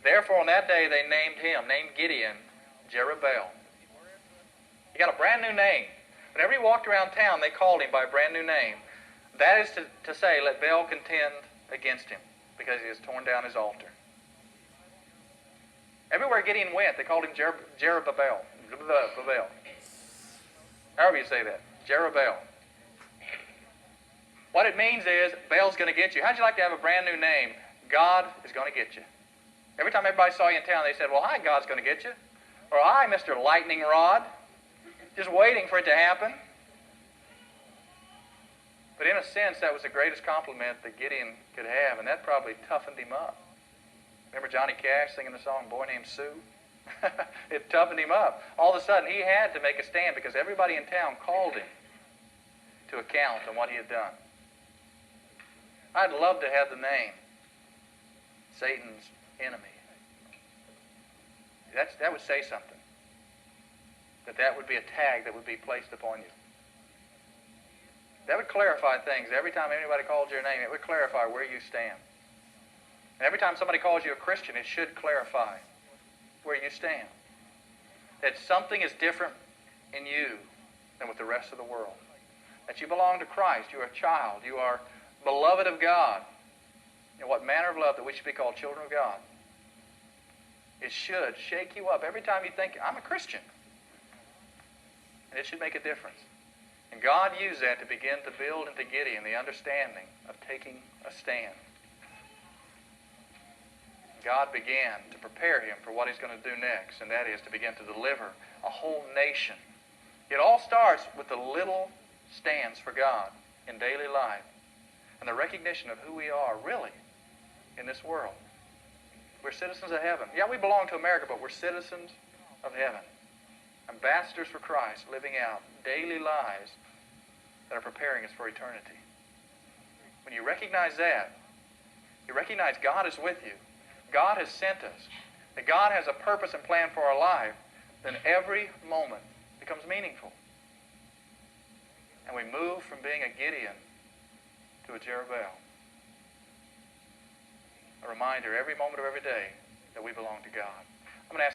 Therefore, on that day, they named Gideon, Jerubbaal. He got a brand new name. Whenever he walked around town, they called him by a brand new name. That is to say, let Baal contend against him, because he has torn down his altar. Everywhere Gideon went, they called him Jerubbaal. However you say that. Jerubbaal. What it means is, Baal's going to get you. How'd you like to have a brand new name? God is going to get you. Every time everybody saw you in town, they said, well, hi, God's going to get you. Or, hi, Mr. Lightning Rod. Just waiting for it to happen. But in a sense, that was the greatest compliment that Gideon could have, and that probably toughened him up. Remember Johnny Cash singing the song, Boy Named Sue? It toughened him up. All of a sudden, he had to make a stand because everybody in town called him to account on what he had done. I'd love to have the name Satan's enemy. That would say something. That would be a tag that would be placed upon you. That would clarify things. Every time anybody called your name, it would clarify where you stand. And every time somebody calls you a Christian, it should clarify where you stand. That something is different in you than with the rest of the world. That you belong to Christ. You are a child. You are beloved of God. And what manner of love that we should be called children of God. It should shake you up every time you think, I'm a Christian. And it should make a difference. And God used that to begin to build into Gideon the understanding of taking a stand. God began to prepare him for what he's going to do next, and that is to begin to deliver a whole nation. It all starts with the little stands for God in daily life and the recognition of who we are really in this world. We're citizens of heaven. Yeah, we belong to America, but we're citizens of heaven. Ambassadors for Christ, living out daily lives that are preparing us for eternity. When you recognize that, you recognize God is with you. God has sent us. That God has a purpose and plan for our life, then every moment becomes meaningful. And we move from being a Gideon to a Jerubbaal. A reminder every moment of every day that we belong to God.